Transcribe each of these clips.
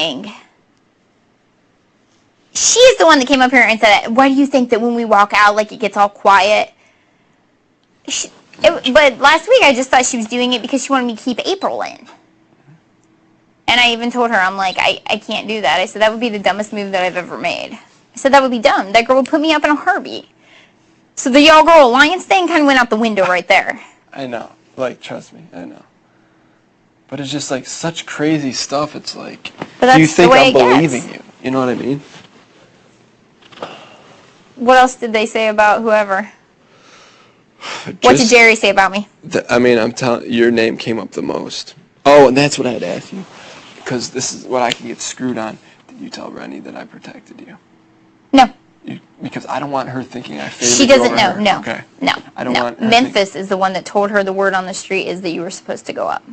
saying, she's the one that came up here and said, why do you think that when we walk out, like, it gets all quiet? But last week I just thought she was doing it because she wanted me to keep April in. And I even told her, I'm like, I can't do that. I said, that would be the dumbest move that I've ever made. I said, that would be dumb. That girl would put me up in a heartbeat. So the Y'all Girl Alliance thing kind of went out the window right there. I know. Like, trust me, I know. But it's just, like, such crazy stuff. It's like, do you think I'm believing you? You know what I mean? What else did they say about whoever? What did Jerry say about me? I'm telling your name came up the most. Oh, and that's what I had asked you. Because this is what I can get screwed on. Did you tell Rennie that I protected you? No. Because I don't want her thinking I favored you. She doesn't know. No. Okay. No. I don't want her Memphis is the one that told her the word on the street is that you were supposed to go up.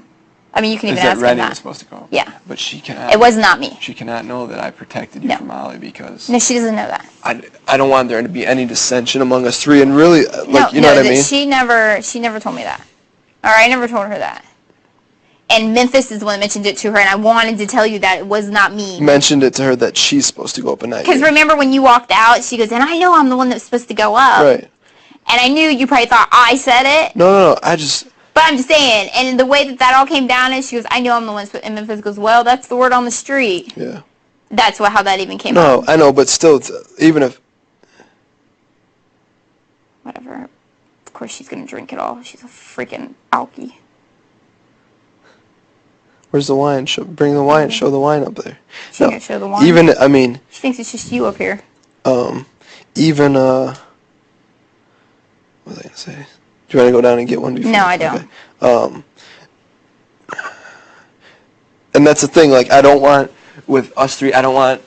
I mean, you can even ask her that. Is that Rennie was supposed to go up? Yeah. But she cannot. It was not me. She cannot know that I protected you from Ollie because. No, she doesn't know that. I don't want there to be any dissension among us three, and really, like, you know what I mean? She never told me that. Or I never told her that. And Memphis is the one that mentioned it to her, and I wanted to tell you that it was not me. Mentioned it to her that she's supposed to go up a night. Because remember when you walked out, she goes, and I know I'm the one that's supposed to go up. Right. And I knew you probably thought I said it. No, I just... But I'm just saying, and the way that all came down is she goes, I know I'm the one, and Memphis goes, well, that's the word on the street. Yeah. That's how that even came No, up. I know, but still, even if... Whatever. Of course she's going to drink it all. She's a freaking alkie. Where's the wine? Bring the wine. Show the wine up there. She's going to show the wine? Even, I mean... She thinks it's just you up here. Even, what was I going to say? Do you want to go down and get one before? No, I don't. Okay. And that's the thing, like, I don't want, with us three, I don't want,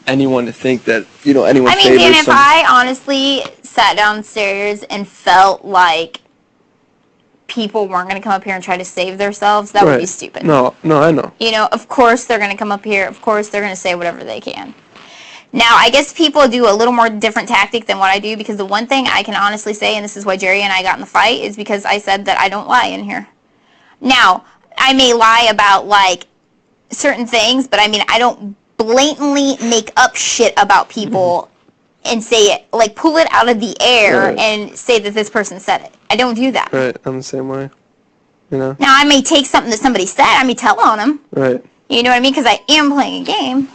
anyone to think that, anyone favors Dan, if I honestly sat downstairs and felt like people weren't going to come up here and try to save themselves, that would be stupid. No, I know. Of course they're going to come up here. Of course they're going to say whatever they can. Now, I guess people do a little more different tactic than what I do, because the one thing I can honestly say, and this is why Jerry and I got in the fight, is because I said that I don't lie in here. Now, I may lie about, like, certain things, but I mean, I don't blatantly make up shit about people and say it, like, pull it out of the air and say that this person said it. I don't do that. Right, I'm the same way. Now, I may take something that somebody said, I may tell on them. Right. You know what I mean? Because I am playing a game.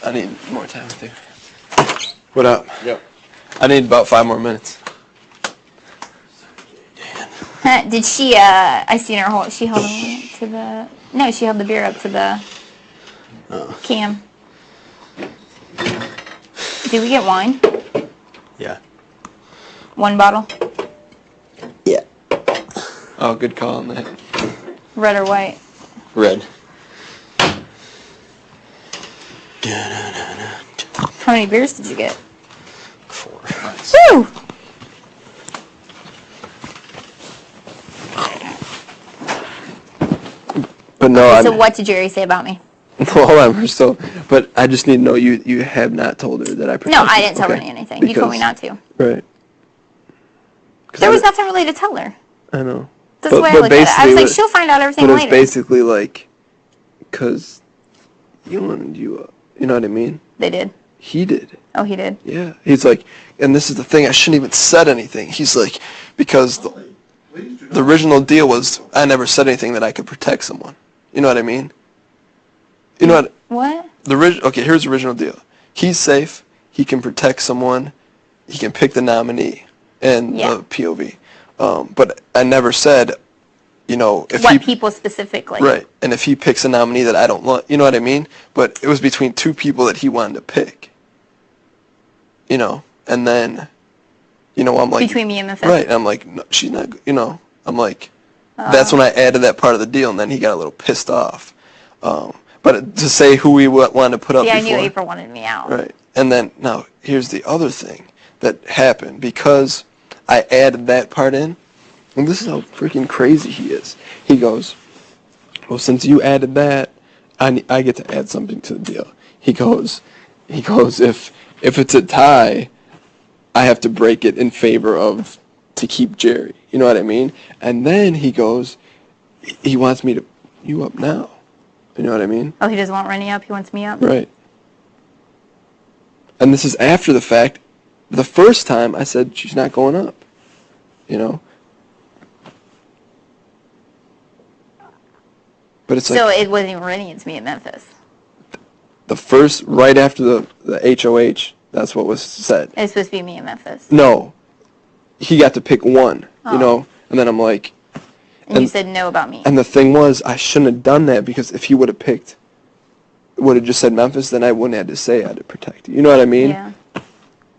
I need more time with you. What up? Yep. I need about 5 more minutes. Did she, I seen her hold, she held it to the, no, she held the beer up to the can. Did we get wine? Yeah. 1 bottle? Yeah. Oh, good call on that. Red or white? Red. How many beers did you get? 4. Woo! But no, So what did Jerry say about me? Hold on, we're still... But I just need to know you have not told her that I protected No, I didn't tell her anything. You told me not to. Right. There was nothing really to tell her. I know. That's the way I looked at it. I was like, she'll find out everything later. But it's basically like... Because you wanted you up. You know what I mean? They did. He did. Oh, he did? Yeah. He's like... And this is the thing, I shouldn't even said anything. He's like... Because the original deal was I never said anything that I could protect someone. You know what I mean? You know what? What? Okay, here's the original deal. He's safe. He can protect someone. He can pick the nominee and the POV. But I never said, if what people specifically. Right. And if he picks a nominee that I don't want, you know what I mean? But it was between 2 people that he wanted to pick. And then, I'm like... Between me and Memphis. Right. And I'm like, no, she's not, I'm like... That's when I added that part of the deal, and then he got a little pissed off. But to say who we wanted to put up before... I knew April wanted me out. Right. And then, now, here's the other thing that happened. Because I added that part in, and this is how freaking crazy he is. He goes, well, since you added that, I get to add something to the deal. He goes, if it's a tie, I have to break it in favor of... to keep Jerry. You know what I mean? And then he goes, he wants me to you up now. You know what I mean? Oh, he doesn't want Rennie up. He wants me up. Right. And this is after the fact. The first time I said she's not going up. You know. But it's So like it wasn't even Rennie. It's me at Memphis. the first right after the HOH. That's what was said. It's supposed to be me at Memphis. No. He got to pick one. Oh. You know. And then I'm like. And you said no about me. And the thing was, I shouldn't have done that because if he would have just said Memphis, then I wouldn't have to say I had to protect you. You know what I mean? Yeah.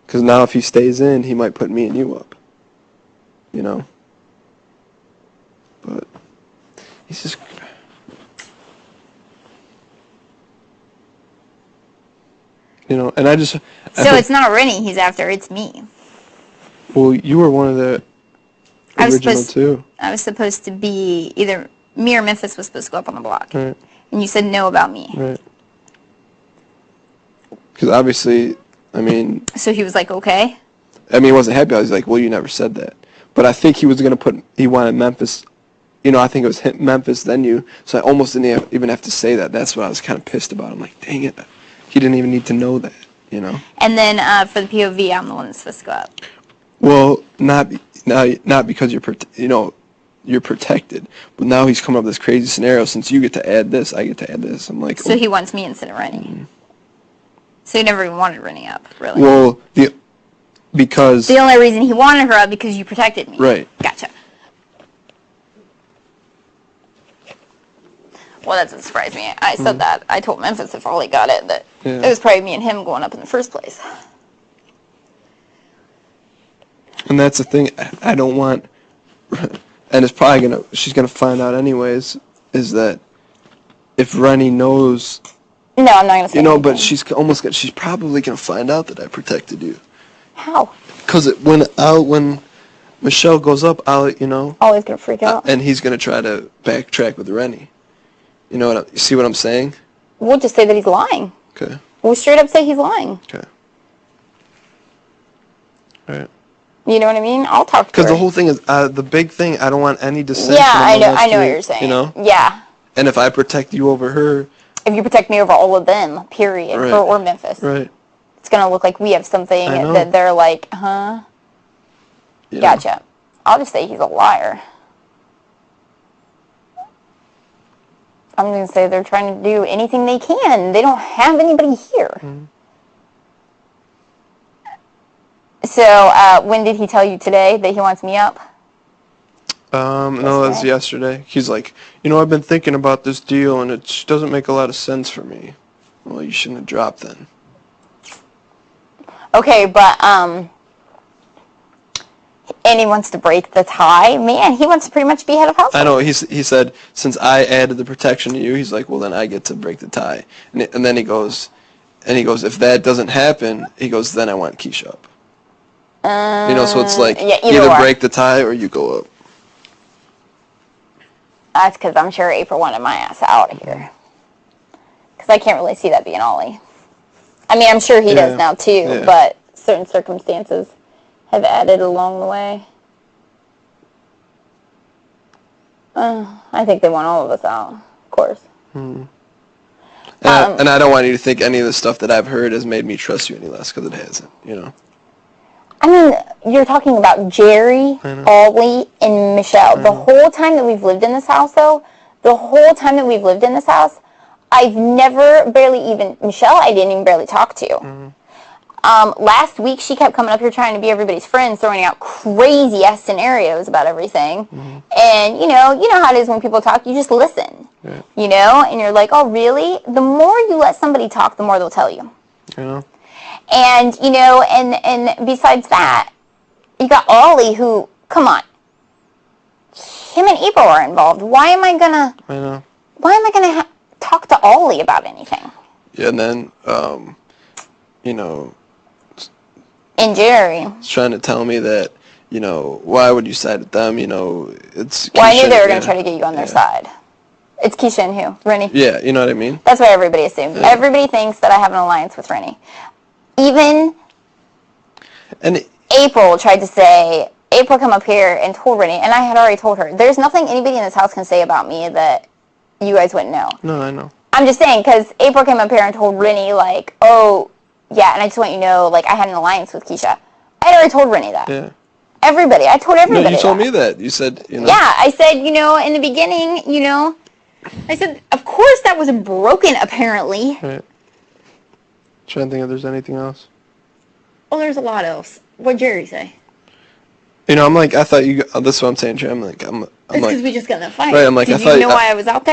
Because now if he stays in, he might put me and you up. You know? But he's just... You know, and I just... So it's not Rennie he's after, it's me. Well, you were one of the original two. I was supposed to be either me or Memphis was supposed to go up on the block. Right. And you said no about me. Right. Because obviously, I mean... So he was like, okay. I mean, he wasn't happy. I was like, well, you never said that. But I think he was going to he wanted Memphis... You know, I think it was Memphis, then you. So I almost didn't even have to say that. That's what I was kind of pissed about. I'm like, dang it. He didn't even need to know that, you know? And then for the POV, I'm the one that's supposed to go up. Well, not because you're protected. But now he's come up with this crazy scenario. Since you get to add this, I get to add this. I'm like... So he wants me instead of Rennie. Mm-hmm. So he never even wanted Rennie up, really. Well, because... The only reason he wanted her up because you protected me. Right. Gotcha. Well, that doesn't surprise me. I said that. I told Memphis if Ollie got it, that it was probably me and him going up in the first place. And that's the thing. I don't want... And it's probably she's gonna find out anyways, is that if Rennie knows... No, I'm not gonna say anything. But she's probably gonna find out that I protected you. How? Because when Michelle goes up, Ollie's gonna freak out. And he's gonna try to backtrack with Rennie. You know you see what I'm saying? We'll just say that he's lying. Okay. We'll straight up say he's lying. Okay. All right. You know what I mean? I'll talk to her. Because the whole thing is, the big thing, I don't want any dissension. Yeah, I know what you're saying. You know? Yeah. And if I protect you over her... If you protect me over all of them, period, right. her or Memphis. Right. It's going to look like we have something that they're like, huh? Yeah. Gotcha. I'll just say he's a liar. I'm going to say they're trying to do anything they can. They don't have anybody here. Mm-hmm. So, when did he tell you today that he wants me up? No, it was yesterday. He's like, I've been thinking about this deal, and it doesn't make a lot of sense for me. Well, you shouldn't have dropped then. Okay, but, and he wants to break the tie. Man, he wants to pretty much be head of household. I know. He said, since I added the protection to you, he's like, well, then I get to break the tie. And then he goes, if that doesn't happen, he goes, then I want Keesha up. So it's like, either break the tie or you go up. That's because I'm sure April wanted my ass out of here. Because I can't really see that being Ollie. I mean, I'm sure he does now too, but certain circumstances have added along the way. I think they want all of us out, of course. Mm-hmm. And I don't want you to think any of the stuff that I've heard has made me trust you any less, because it hasn't, I mean, you're talking about Jerry, Ollie, and Michelle. The whole time that we've lived in this house, I've never Michelle, I didn't even barely talk to. Mm-hmm. Last week, she kept coming up here trying to be everybody's friend, throwing out crazy-ass scenarios about everything. Mm-hmm. And, you know how it is when people talk, you just listen. Yeah. And you're like, oh, really? The more you let somebody talk, the more they'll tell you. Yeah. And, and besides that, you got Ollie who, come on. Him and April are involved. Why am I gonna talk to Ollie about anything? Yeah, and then, And Jerry. He's trying to tell me that, why would you side with them? It's Keesha. Well, I knew they were going to try to get you on their side. It's Keesha and who? Rennie? Yeah, you know what I mean? That's what everybody assumes. Yeah. Everybody thinks that I have an alliance with Rennie. Even April tried to say April come up here and told Rennie, and I had already told her, there's nothing anybody in this house can say about me that you guys wouldn't know. No, I know. I'm just saying, because April came up here and told Rennie, like, oh, yeah, and I just want you to know, like, I had an alliance with Keesha. I had already told Rennie that. Yeah. Everybody. I told everybody. No, you told that. me that. You said, you know. Yeah, I said, you know, in the beginning, you know, I said, of course that was broken, apparently. Right. Trying to think if there's anything else. Oh, there's a lot else. What'd Jerry say? You know, I'm like, I thought you. That's what I'm saying, Jay. I'm like, It's because we just got in that fight. Right, I'm like, Did I you thought know why I was out there?